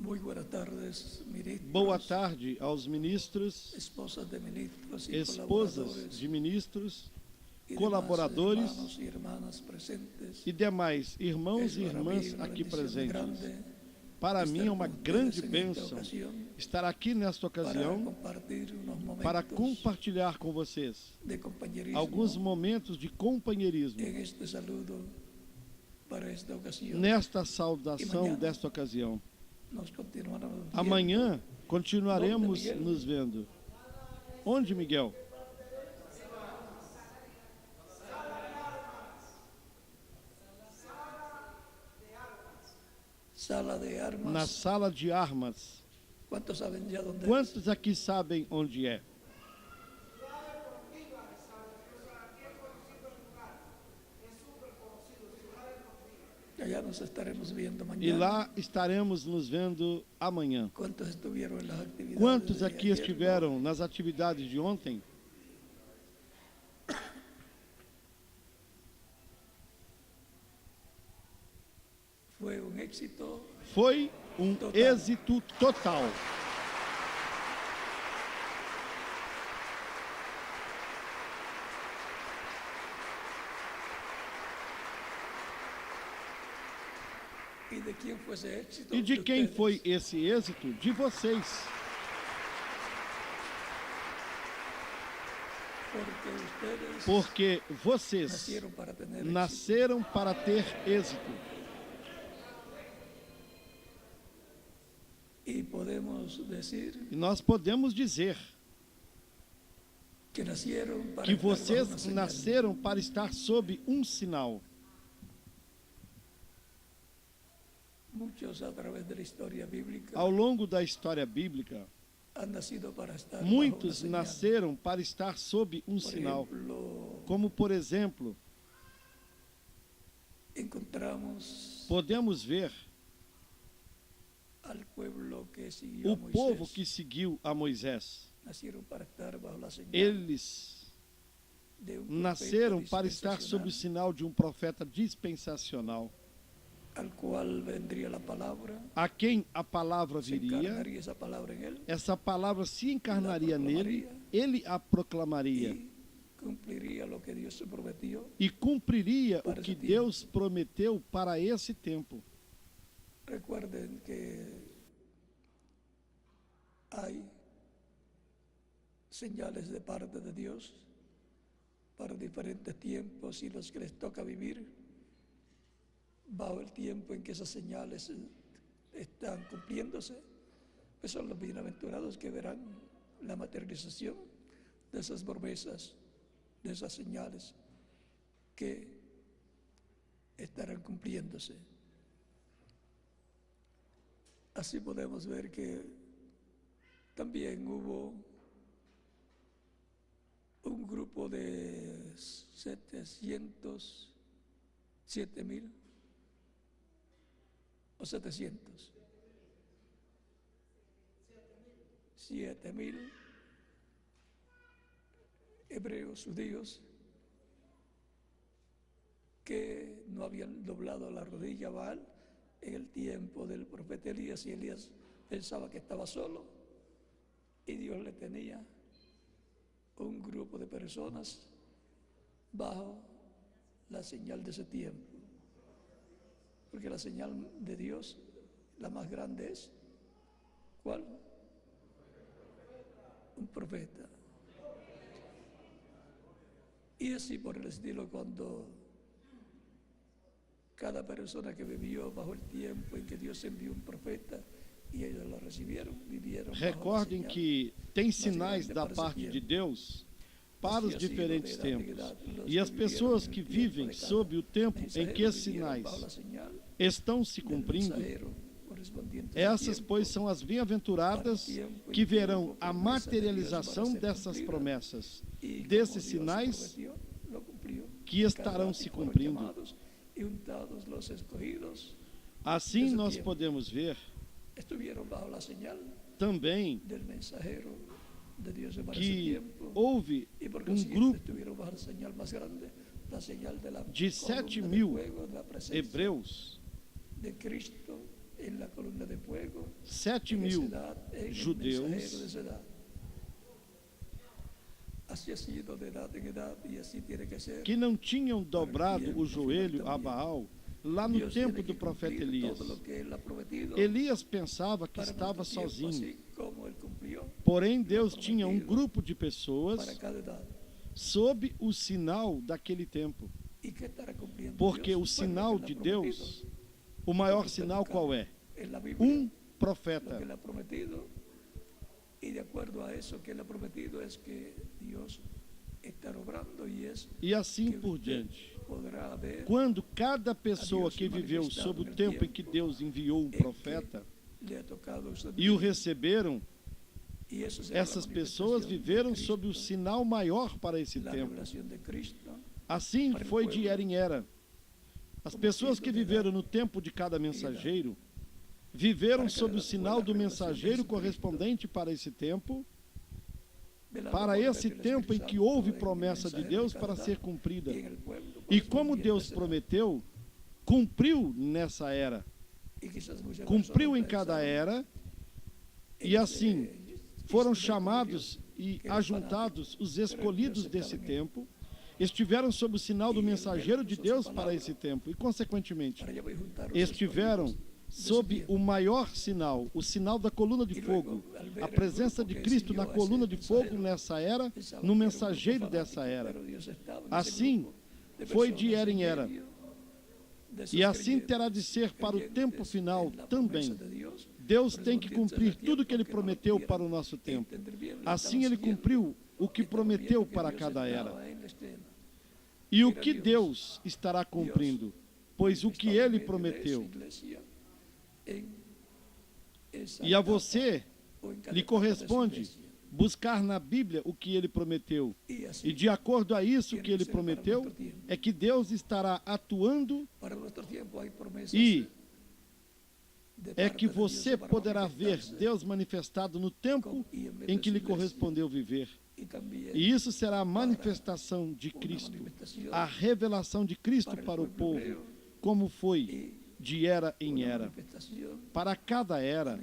Muy buenas tardes, ministros, Boa tarde aos ministros, esposas de ministros y esposas colaboradores de ministros, y colaboradores demás hermanos y hermanas presentes. e demais irmãos Es e para mí irmãs una aqui bendición presentes. grande Para mim é uma estar con grande ustedes en esta bênção ocasión estar aqui nesta para ocasião compartir unos momentos para compartilhar com vocês de compañerismo alguns momentos de companheirismo en este saludo para esta ocasión. nesta saudação mañana desta ocasião. Nos continuaremos viendo. Amanhã continuaremos Onde, Miguel? nos vendo. Onde, Miguel? Sala de armas. Na sala de armas. ¿Cuántos saben ya dónde Quantos aqui sabem onde é? es? Allá nos estaremos viendo mañana. E lá estaremos nos vendo amanhã. ¿Cuántos estuvieron en las actividades? Quantos de aqui ayer? estiveram nas atividades de ontem? Fue un éxito. Foi um Total. êxito total. ¿Y de quién fue ese éxito? E de quem ustedes. foi esse êxito? De vocês. Porque ustedes Porque vocês nacieron para tener éxito. nasceram para ter êxito. Y podemos decir E nós podemos dizer que nacieron para que estar bajo una vocês señal. nasceram para estar sob um sinal. Muchos a través de la historia bíblica Ao longo da história bíblica, han nacido para estar muitos bajo una señal. nasceram para estar sob um Por sinal. ejemplo, Como, por exemplo, encontramos podemos ver al pueblo que siguió a o povo Moisés. que seguiu a Moisés. Nacieron para estar bajo la señal Eles de un nasceram profeta para estar sob o dispensacional, sinal de um profeta dispensacional, al cual vendría la palabra, a quem a palavra se viria, encarnaría esa palabra en él essa palavra se encarnaria La nele, proclamaria. ele a proclamaria y cumpliría lo que Dios se prometió. e cumpriria o Para que esse tempo. Deus prometeu para esse tempo. Recuerden que hay señales de parte de Dios para diferentes tiempos y los que les toca vivir bajo el tiempo en que esas señales están cumpliéndose, pues son los bienaventurados que verán la materialización de esas promesas, de esas señales que estarán cumpliéndose. Así podemos ver que también hubo un grupo de 7.000 o 700. 7.000 hebreos judíos que no habían doblado la rodilla a Baal en el tiempo del profeta Elías, y Elías pensaba que estaba solo y Dios le tenía un grupo de personas bajo la señal de ese tiempo, porque la señal de Dios, la más grande es ¿cuál? Un profeta. Y así por el estilo, cuando cada persona que vivió bajo el tiempo en que Dios envió un profeta e ellos lo recibieron, vivieron bajo la Recordem señal que tem más sinais grande da para ese parte de tiempo. Deus para Así os ha sido diferentes de edad en tempos. edad, los E as que pessoas vivieron que en el tiempo vivem de cada sob o tempo em mensajero que esses vivieron sinais bajo la señal estão se del cumprindo, mensajero correspondiente a ese essas, tiempo. pois, são as bem-aventuradas que verão a materialização dessas promessas, Y como desses Dios sinais prometió, lo cumplió. que estarão Cada se fueron cumprindo. llamados y untados los escogidos Assim Desse nós tempo. podemos ver estuvieron bajo la señal também del mensajero de Dios para ese que tiempo. houve Y por um consiguiente grupo estuvieron bajo la señal más grande, la señal de la de columna de 7.000 fuego, de la presencia hebreus de Cristo 7.000 judeus que não tinham dobrado o joelho a Baal lá no tempo do profeta Elias. Elias pensava que estava sozinho. Porém, Deus tinha um grupo de pessoas sob o sinal daquele tempo. Porque o sinal de Deus, o maior sinal qual é? Um profeta. E assim por diante. Quando cada pessoa que viveu sob o tempo em que Deus enviou um profeta e o receberam, essas pessoas viveram sob o sinal maior para esse tempo. Assim foi de era em era. As pessoas que viveram no tempo de cada mensageiro viveram sob o sinal do mensageiro correspondente para esse tempo em que houve promessa de Deus para ser cumprida. E como Deus prometeu, cumpriu nessa era. Cumpriu em cada era, e assim foram chamados e ajuntados os escolhidos desse tempo, estiveram sob o sinal do mensageiro de Deus para esse tempo, e consequentemente estiveram sob o maior sinal, o sinal da coluna de fogo, a presença de Cristo na coluna de fogo nessa era, no mensageiro dessa era. Assim foi de era em era. E assim terá de ser para o tempo final também. Deus tem que cumprir tudo o que Ele prometeu para o nosso tempo. Assim Ele cumpriu o que prometeu para cada era. E o que Deus estará cumprindo? Pois o que Ele prometeu. E a você lhe corresponde buscar na Bíblia o que Ele prometeu. E de acordo a isso que Ele prometeu, é que Deus estará atuando e é que você poderá ver Deus manifestado no tempo em que lhe correspondeu viver. E isso será a manifestação de Cristo, a revelação de Cristo para o povo, como foi de era em era. Para cada era,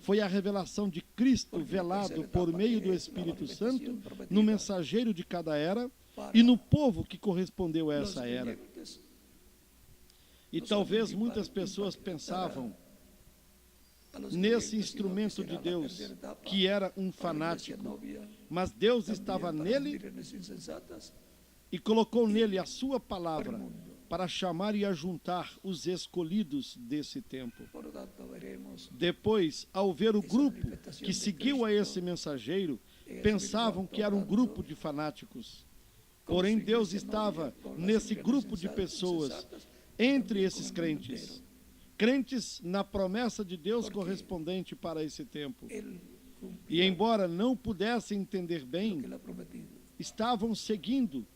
foi a revelação de Cristo velado por meio do Espírito Santo no mensageiro de cada era e no povo que correspondeu a essa era. E talvez muitas pessoas pensavam nesse instrumento de Deus, que era um fanático, mas Deus estava nele e colocou nele a sua palavra para chamar e ajuntar os escolhidos desse tempo. Depois, ao ver o grupo que seguiu a esse mensageiro, pensavam que era um grupo de fanáticos. Porém, Deus estava nesse grupo de pessoas, entre esses crentes. Crentes na promessa de Deus correspondente para esse tempo. E embora não pudessem entender bem, estavam seguindo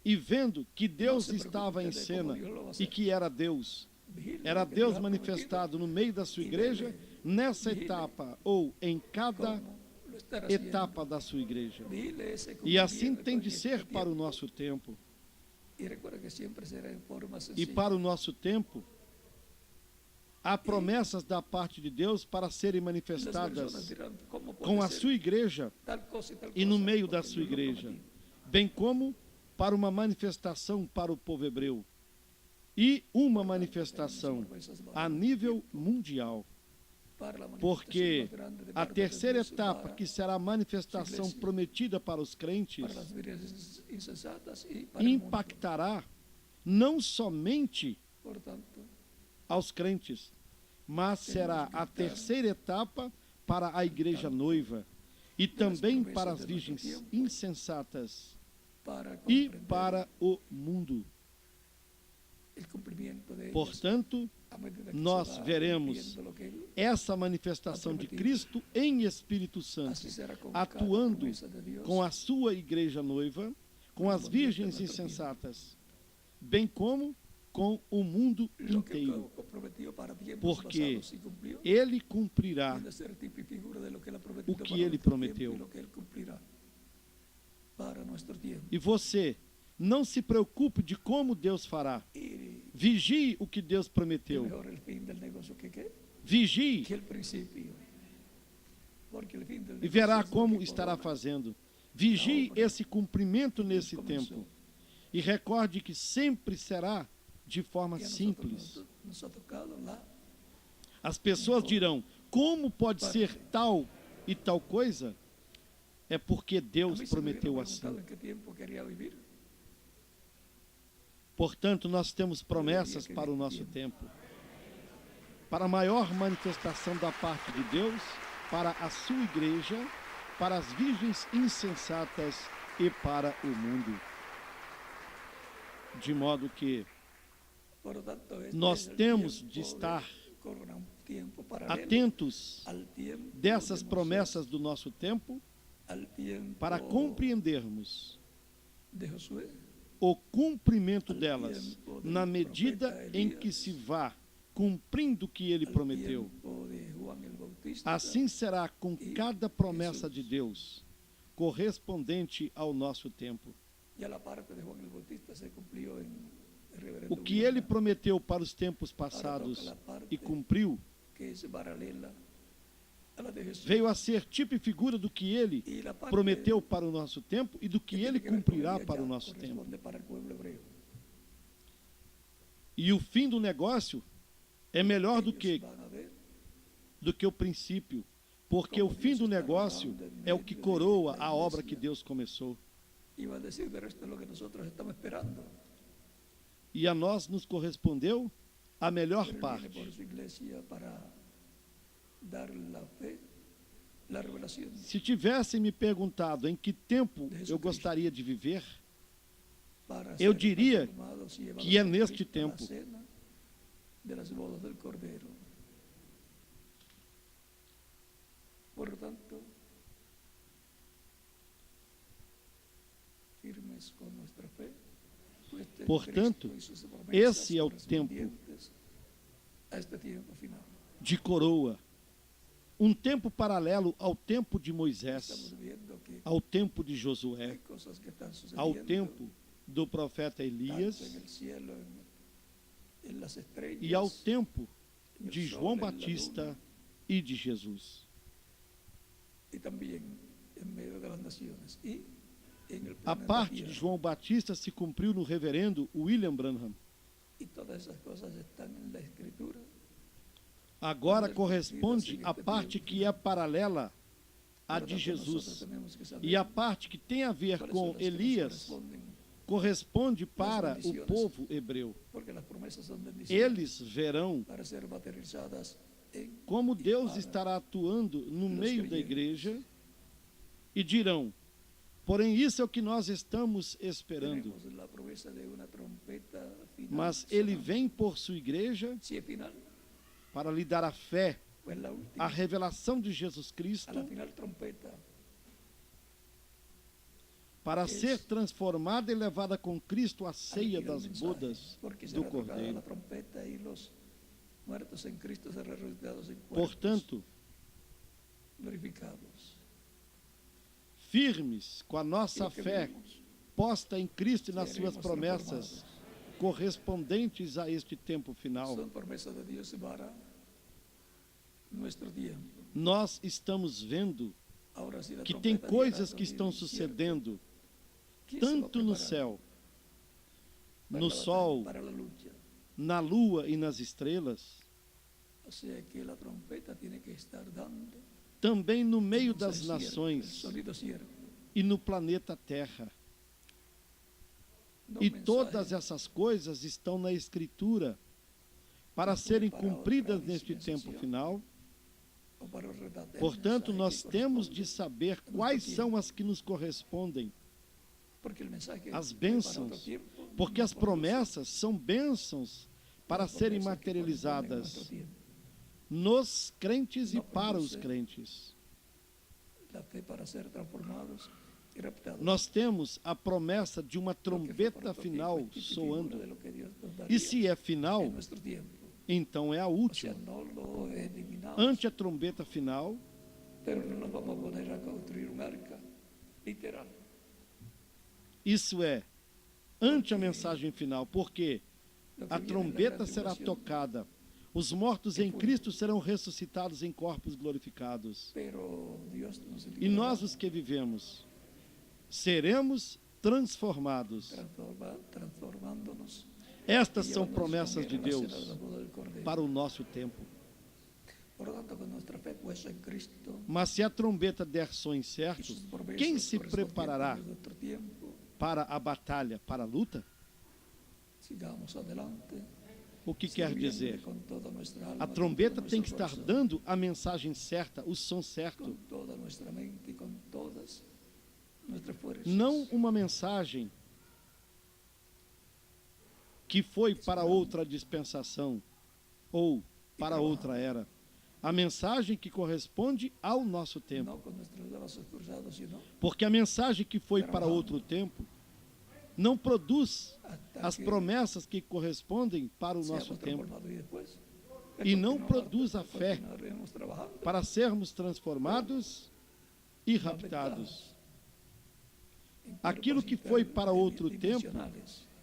e vendo que Deus estava em cena e que era Deus. Era Deus manifestado no meio da sua igreja, nessa etapa ou em cada etapa da sua igreja. E assim tem de ser para o nosso tempo. E para o nosso tempo, há promessas da parte de Deus para serem manifestadas com a sua igreja e no meio da sua igreja, bem como para uma manifestação para o povo hebreu e uma manifestação a nível mundial, porque a terceira etapa, que será a manifestação prometida para os crentes, impactará não somente aos crentes, mas será a terceira etapa para a igreja noiva e também para as virgens insensatas e para o mundo. Portanto, nós veremos essa manifestação de Cristo em Espírito Santo, atuando com a sua igreja noiva, com as virgens insensatas, bem como com o mundo inteiro, porque Ele cumprirá o que Ele prometeu. E você não se preocupe de como Deus fará. Vigie o que Deus prometeu. Vigie e verá como estará fazendo. Vigie esse cumprimento nesse tempo. E recorde que sempre será de forma simples. As pessoas dirão, como pode ser tal e tal coisa? É porque Deus prometeu assim. Portanto, nós temos promessas para o nosso tempo. Para a maior manifestação da parte de Deus, para a sua igreja, para as virgens insensatas e para o mundo. De modo que nós temos de estar atentos dessas promessas do nosso tempo para compreendermos o cumprimento delas na medida em que se vá cumprindo o que ele prometeu. Assim será com cada promessa de Deus, correspondente ao nosso tempo. O que ele prometeu para os tempos passados e cumpriu, veio a ser tipo e figura do que ele prometeu para o nosso tempo e do que ele cumprirá para o nosso tempo. E o fim do negócio é melhor do que o princípio, porque o fim do negócio é o que coroa a obra que Deus começou. E a nós nos correspondeu a melhor parte. Se tivessem me perguntado em que tempo eu gostaria de viver, eu diria que é neste tempo. Portanto, esse é o tempo de coroa, um tempo paralelo ao tempo de Moisés, ao tempo de Josué, ao tempo do profeta Elias e ao tempo de João Batista e de Jesus. A parte de João Batista se cumpriu no reverendo William Branham. Agora corresponde a parte que é paralela à de Jesus. E a parte que tem a ver com Elias corresponde para o povo hebreu. Eles verão como Deus estará atuando no meio da igreja e dirão, porém isso é o que nós estamos esperando. Mas ele vem por sua igreja para lhe dar a fé, a revelação de Jesus Cristo, para ser transformada e levada com Cristo à ceia das bodas do Cordeiro. Portanto, firmes com a nossa fé posta em Cristo e nas suas promessas correspondentes a este tempo final, nós estamos vendo que tem coisas que estão sucedendo tanto no céu, no sol, na lua e nas estrelas, também no meio das nações e no planeta Terra. E todas essas coisas estão na Escritura para serem cumpridas neste tempo final. Portanto, nós temos de saber quais são as que nos correspondem, as bênçãos, porque as promessas são bênçãos para serem materializadas nos crentes e para os crentes. Nós temos a promessa de uma trombeta final soando. E se é final, então é a última. Ante a trombeta final, isso é, ante a mensagem final, porque a trombeta será tocada, Os mortos em Cristo serão ressuscitados em corpos glorificados. E nós, os que vivemos, seremos transformados. Estas são promessas de Deus para o nosso tempo. Mas se a trombeta der som certo, quem se preparará para a batalha, para a luta? O que quer dizer? A trombeta tem que estar dando a mensagem certa, o som certo. Não uma mensagem que foi para outra dispensação ou para outra era. A mensagem que corresponde ao nosso tempo. Porque a mensagem que foi para outro tempo não produz as promessas que correspondem para o nosso tempo. E não produz a fé para sermos transformados e raptados. Aquilo que foi para outro tempo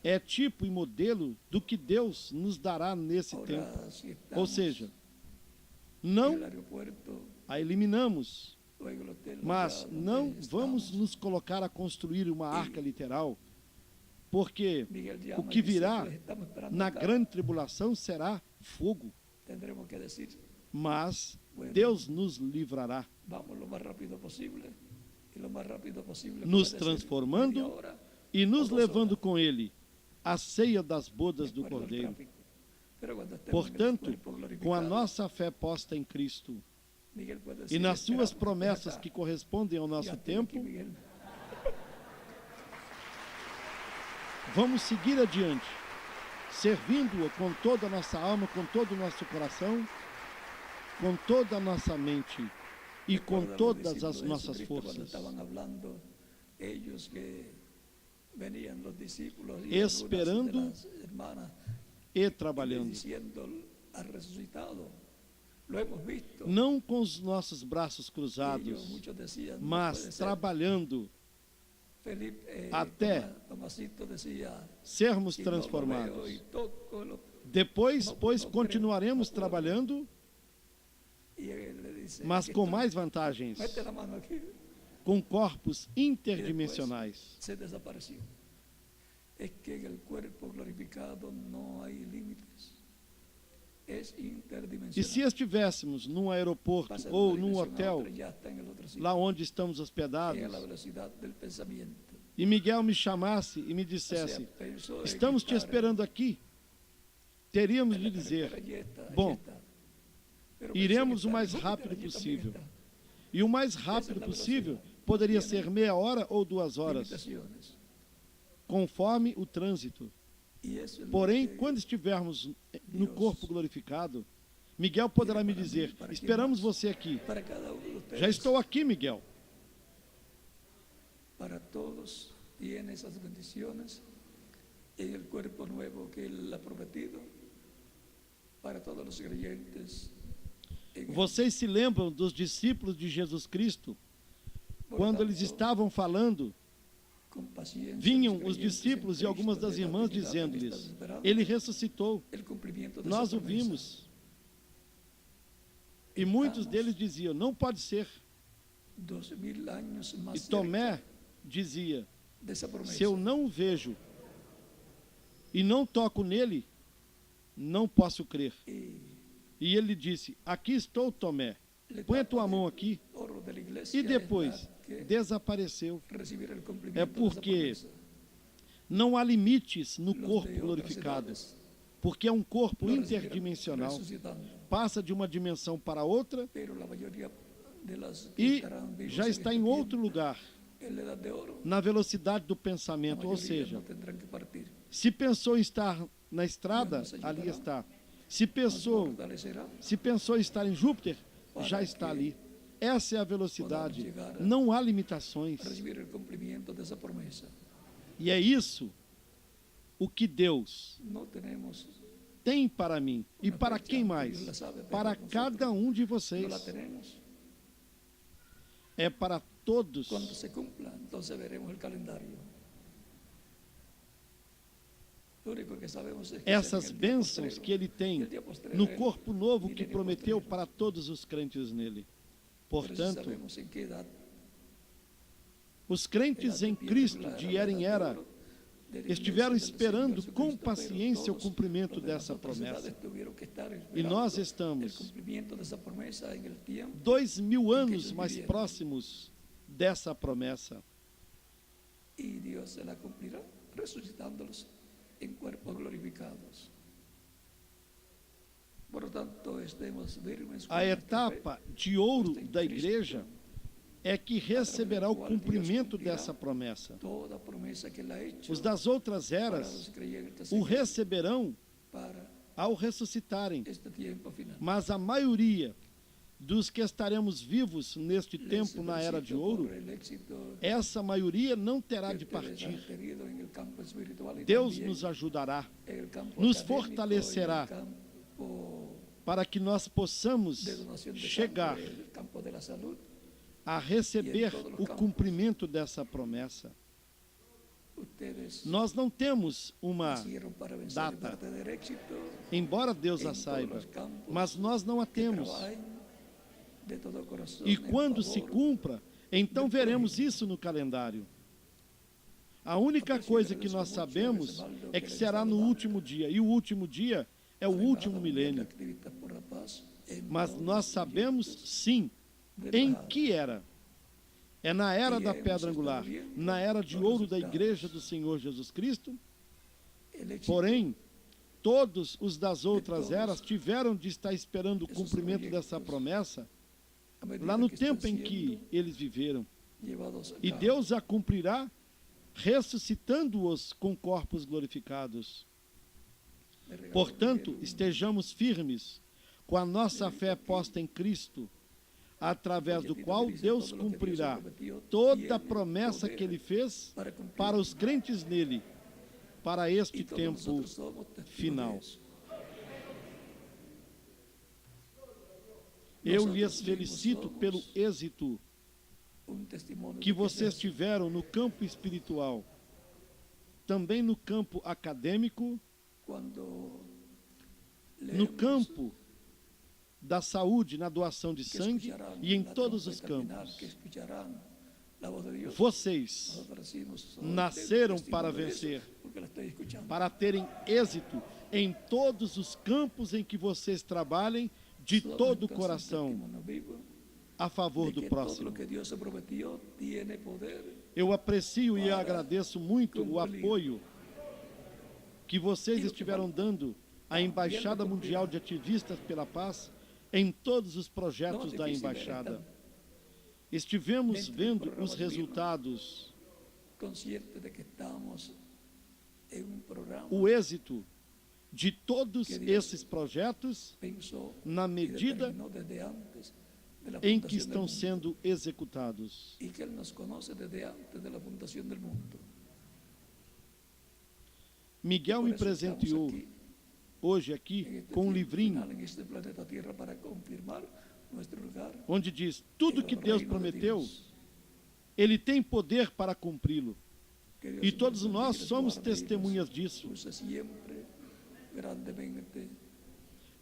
é tipo e modelo do que Deus nos dará nesse tempo. Ou seja, não a eliminamos, mas não vamos nos colocar a construir uma arca literal, porque o que virá na grande tribulação será fogo. Mas Deus nos livrará, nos transformando e nos levando com Ele à ceia das bodas do Cordeiro. Portanto, com a nossa fé posta em Cristo e nas suas promessas que correspondem ao nosso tempo, vamos seguir adiante, servindo-o com toda a nossa alma, com todo o nosso coração, com toda a nossa mente e com todas as nossas forças. Esperando e trabalhando. Não com os nossos braços cruzados, mas trabalhando até sermos transformados. Depois, pois, continuaremos trabalhando, mas com mais vantagens, com corpos interdimensionais. Es que en el cuerpo glorificado no hay límites. Es interdimensional. E se estivéssemos num aeroporto ou num hotel, lá onde estamos hospedados, e Miguel me chamasse e me dissesse, estamos te esperando aqui, teríamos de dizer, bom, iremos o mais rápido possível. E o mais rápido possível poderia ser meia hora ou 2 horas, conforme o trânsito. Porém, quando estivermos no corpo glorificado, Miguel poderá me dizer, esperamos você aqui. Já estou aqui, Miguel. Para todos tiene esas bendiciones en el cuerpo nuevo que Él ha prometido, para todos los creyentes. Vocês se lembram dos discípulos de Jesus Cristo? Quando eles estavam falando, vinham os discípulos e algumas das irmãs dizendo-lhes, Ele ressuscitou, nós o vimos. E muitos deles diziam, não pode ser. E Tomé dizia, se eu não o vejo e não toco nele, não posso crer. E ele disse, aqui estou, Tomé, põe a tua mão aqui. E depois desapareceu. É porque não há limites no corpo glorificado, porque é um corpo interdimensional, passa de uma dimensão para outra e já está em outro lugar, na velocidade do pensamento. Ou seja, se pensou em estar na estrada, ali está. Se pensou em estar em Júpiter, já está ali. Essa é a velocidade, não há limitações. E é isso o que Deus tem para mim. E para quem mais? Para cada um de vocês. É para todos. essas bênçãos que ele tem no corpo novo que prometeu para todos os crentes nele. Portanto, os crentes em Cristo de era em era estiveram esperando com paciência o cumprimento dessa promessa. E nós estamos 2000 anos mais próximos dessa promessa. E Deus ela cumprirá, ressuscitando-los em corpos glorificados. Portanto, estemos firmes. A etapa de ouro da igreja é que receberá o cumprimento dessa promessa. Os das outras eras o receberão ao ressuscitarem. Mas a maioria dos que estaremos vivos neste tempo na era de ouro, essa maioria não terá de partir. Deus nos ajudará, nos fortalecerá para que nós possamos chegar a receber o cumprimento dessa promessa. Nós não temos uma data, embora Deus a saiba, mas nós não a temos. E quando se cumpra, então veremos isso no calendário. A única coisa que nós sabemos é que será no último dia, e o último dia é o último milênio. Mas nós sabemos, sim, em que era. É na era da pedra angular, na era de ouro da igreja do Senhor Jesus Cristo. Porém, todos os das outras eras tiveram de estar esperando o cumprimento dessa promessa lá no tempo em que eles viveram. E Deus a cumprirá ressuscitando-os com corpos glorificados. Portanto, estejamos firmes com a nossa fé posta em Cristo, através do qual Deus cumprirá toda a promessa que Ele fez para os crentes nele, para este tempo final. Eu lhes felicito pelo êxito que vocês tiveram no campo espiritual, também no campo acadêmico, no campo da saúde, na doação de sangue e em todos os campos. Vocês nasceram para vencer, para terem êxito em todos os campos em que vocês trabalhem de todo o coração a favor do próximo. Eu aprecio e agradeço muito o apoio que vocês estiveram dando à Embaixada Mundial de Ativistas pela Paz em todos os projetos da Embaixada. Estivemos vendo os resultados, o êxito de todos esses projetos na medida em que estão sendo executados. Miguel me presenteou hoje aqui com um livrinho onde diz: tudo que Deus prometeu, Ele tem poder para cumpri-lo. E todos nós somos testemunhas disso.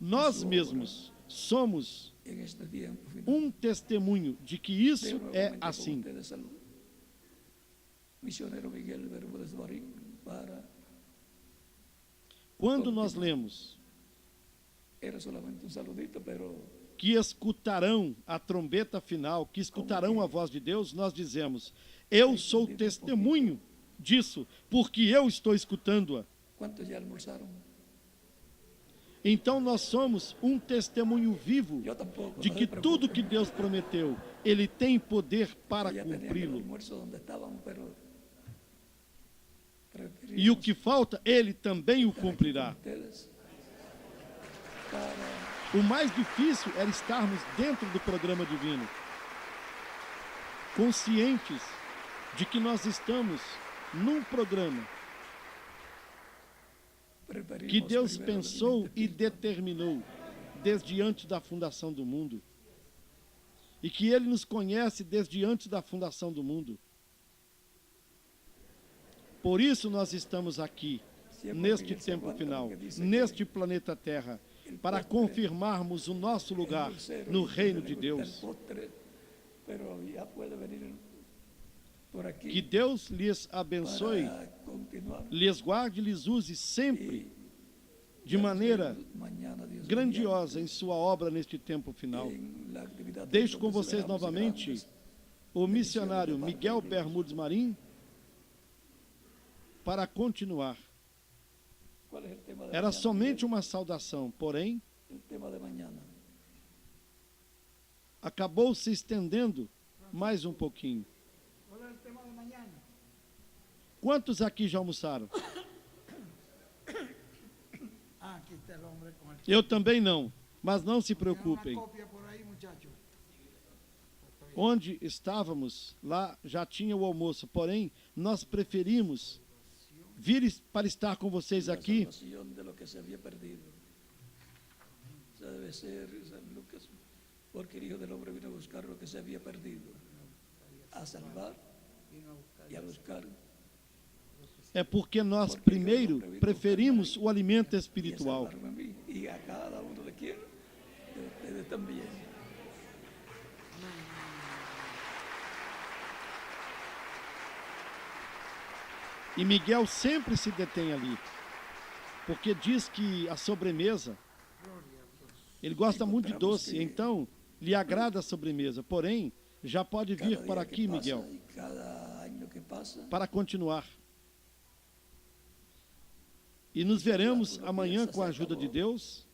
Nós mesmos somos um testemunho de que isso é assim. Quando nós lemos que escutarão a trombeta final, que escutarão a voz de Deus, nós dizemos: eu sou testemunho disso, porque eu estou escutando-a. Quantos já almoçaram? Então nós somos um testemunho vivo de que tudo que Deus prometeu, Ele tem poder para cumpri-lo. E o que falta, Ele também o cumprirá. O mais difícil era estarmos dentro do programa divino, conscientes de que nós estamos num programa que Deus pensou e determinou desde antes da fundação do mundo, e que Ele nos conhece desde antes da fundação do mundo. Por isso nós estamos aqui, neste tempo final, neste planeta Terra, para confirmarmos o nosso lugar no reino de Deus. Que Deus lhes abençoe, lhes guarde, lhes use sempre de maneira grandiosa em sua obra neste tempo final. Deixo com vocês novamente o missionário Miguel Bermudes Marim para continuar. Era somente uma saudação, porém, acabou se estendendo mais um pouquinho. Quantos aqui já almoçaram? Eu também não, mas não se preocupem. Onde estávamos, lá já tinha o almoço, porém, nós preferimos vir para estar com vocês aqui. Porque el Hijo del Hombre vino a buscar lo que se había perdido, a salvar y a buscar. É porque nós primeiro preferimos o alimento espiritual. E a cada um de vocês também. E Miguel sempre se detém ali, porque diz que a sobremesa, ele gosta muito de doce, então lhe agrada a sobremesa. Porém, já pode vir para aqui, Miguel, para continuar. E nos veremos amanhã, com a ajuda de Deus,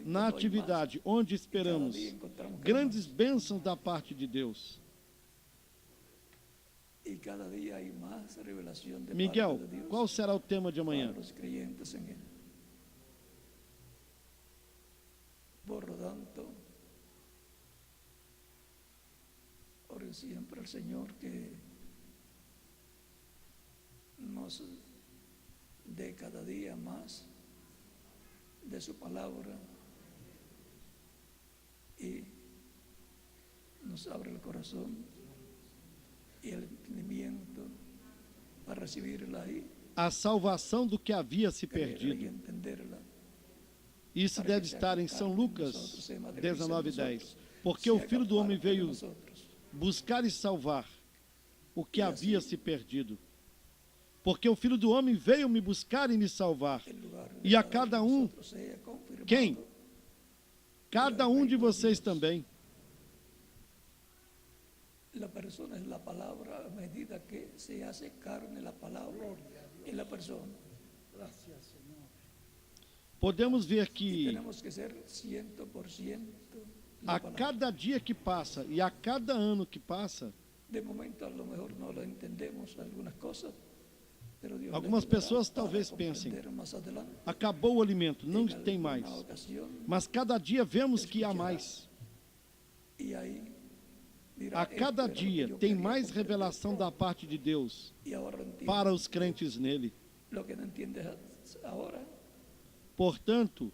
na atividade onde esperamos grandes bênçãos da parte de Deus. Miguel, qual será o tema de amanhã? Por lo tanto, ore siempre al Señor que nos dé cada día más de su palabra y nos abra el corazón y el entendimiento para recibirla ahí. A salvação do que havia se perdido. Isso deve estar em São Lucas 19:10. Porque o Filho do Homem veio buscar e salvar o que havia se perdido. Porque o Filho do Homem veio me buscar e me salvar. E a cada um, quem? Cada um de vocês também. La persona es la palabra a medida que se hace carne la palabra en la persona. Gracias, Señor. Podemos ver que tenemos que ser 100% a cada dia que passa e a cada ano que passa, de momento a lo mejor no lo entendemos algunas cosas, pero Dios algumas pessoas talvez pensem, acabou o alimento, não tem mais. Mas cada dia vemos que há mais. A cada dia tem mais revelação da parte de Deus para os crentes nele. Portanto,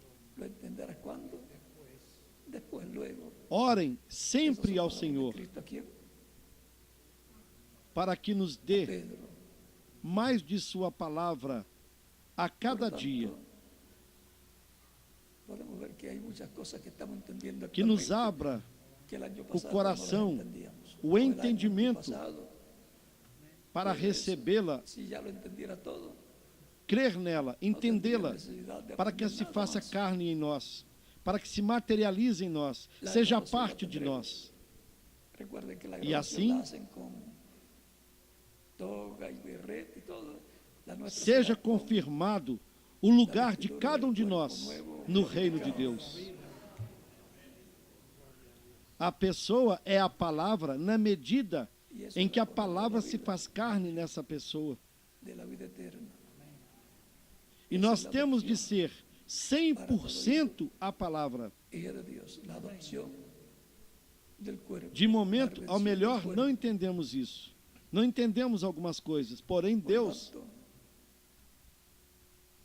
orem sempre ao Senhor para que nos dê mais de sua palavra a cada dia. Que nos abra o coração, o entendimento para recebê-la, crer nela, entendê-la, para que se faça carne em nós, para que se materialize em nós, seja parte de nós. E assim, seja confirmado o lugar de cada um de nós no reino de Deus. A pessoa é a palavra na medida em que a palavra se faz carne nessa pessoa. E nós temos de ser 100% a palavra. De momento, ao melhor, não entendemos isso. Não entendemos algumas coisas, porém Deus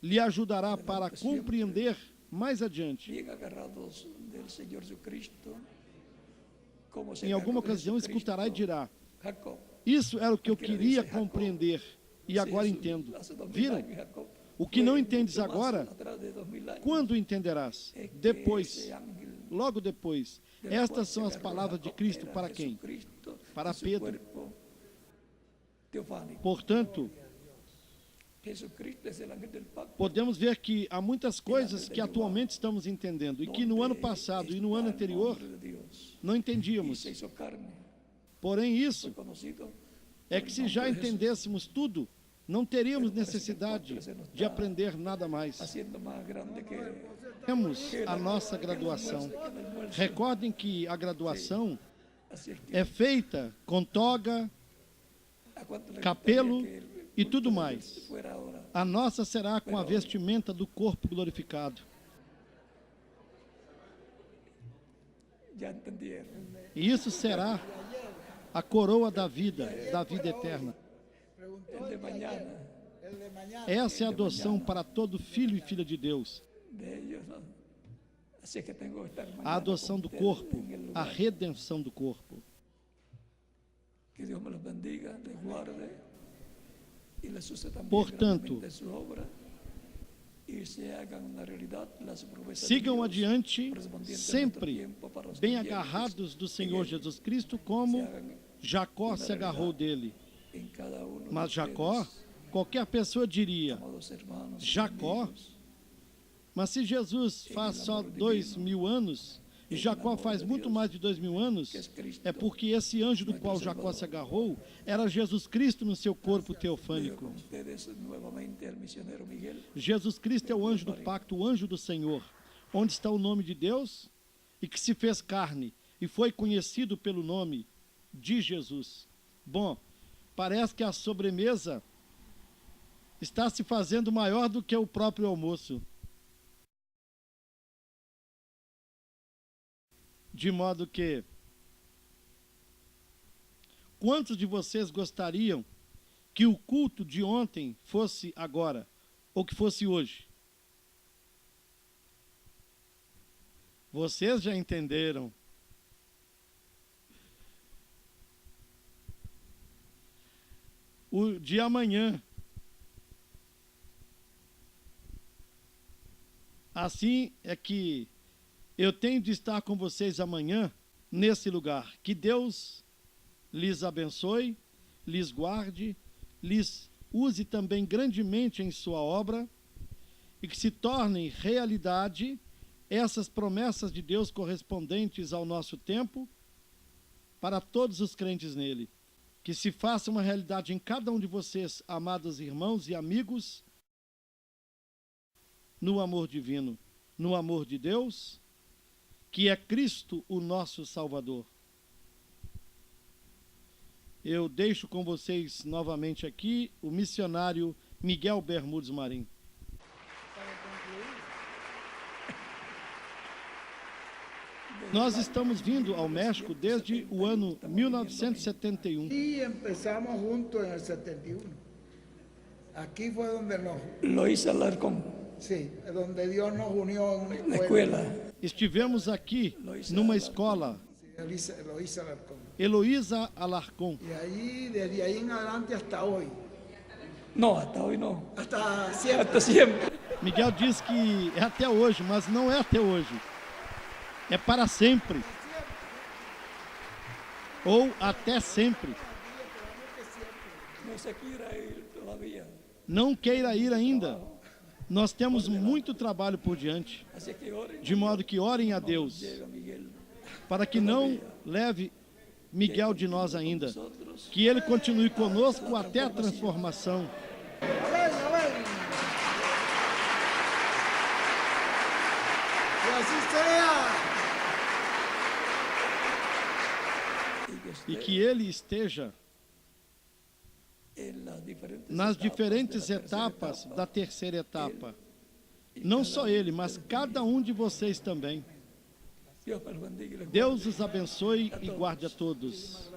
lhe ajudará para compreender mais adiante. Em alguma ocasião escutará e dirá: isso era o que eu queria compreender e agora entendo. Viram? O que não entendes agora, quando entenderás? Depois, logo depois. Estas são as palavras de Cristo para quem? Para Pedro. Portanto, podemos ver que há muitas coisas que atualmente estamos entendendo e que no ano passado e no ano anterior não entendíamos. Porém, isso é que se já entendêssemos tudo, não teríamos necessidade de aprender nada mais. Temos a nossa graduação. Recordem que a graduação é feita com toga, capelo e tudo mais. A nossa será com a vestimenta do corpo glorificado. E isso será a coroa da vida eterna. Essa é a adoção para todo filho e filha de Deus. A adoção do corpo, a redenção do corpo. Portanto, sigam adiante, sempre bem agarrados do Senhor Jesus Cristo, como Jacó se agarrou dele. Mas Jacó, qualquer pessoa diria, Jacó, mas se Jesus faz só 2000 anos, e Jacó faz muito mais de 2000 anos, é porque esse anjo do qual Jacó se agarrou era Jesus Cristo no seu corpo teofânico. Jesus Cristo é o anjo do pacto, o anjo do Senhor, onde está o nome de Deus e que se fez carne e foi conhecido pelo nome de Jesus. Bom, parece que a sobremesa está se fazendo maior do que o próprio almoço. De modo que, quantos de vocês gostariam que o culto de ontem fosse agora, ou que fosse hoje? Vocês já entenderam. O de amanhã. Assim é que eu tenho de estar com vocês amanhã, nesse lugar. Que Deus lhes abençoe, lhes guarde, lhes use também grandemente em sua obra e que se tornem realidade essas promessas de Deus correspondentes ao nosso tempo para todos os crentes nele. Que se faça uma realidade em cada um de vocês, amados irmãos e amigos, no amor divino, no amor de Deus, que é Cristo o nosso Salvador. Eu deixo com vocês novamente aqui o missionário Miguel Bermudes Marim. Nós estamos vindo ao México desde o ano 1971. E começamos juntos em 71. Aqui foi onde nos... Lois Alarcón. Sí, donde Dios nos unió en Na escuela. Estivemos aqui numa escola, Eloísa Alarcón. Y ahí, desde ahí en adelante hasta hoy. No, hasta hoy no. Hasta siempre. Hasta siempre. Miguel diz que é até hoje, mas não é até hoje. É para sempre. Ou até sempre. No se quiera ir todavía. Não queira ir ainda. Nós temos muito trabalho por diante. Así que oren. De modo que orem a Deus, para que não leve Miguel de nós ainda. Que ele continue conosco até a transformação. Amén, amén. Que así sea. E que ele esteja nas diferentes etapas da terceira etapa. Não só ele, mas cada um de vocês também. Deus os abençoe e guarde a todos.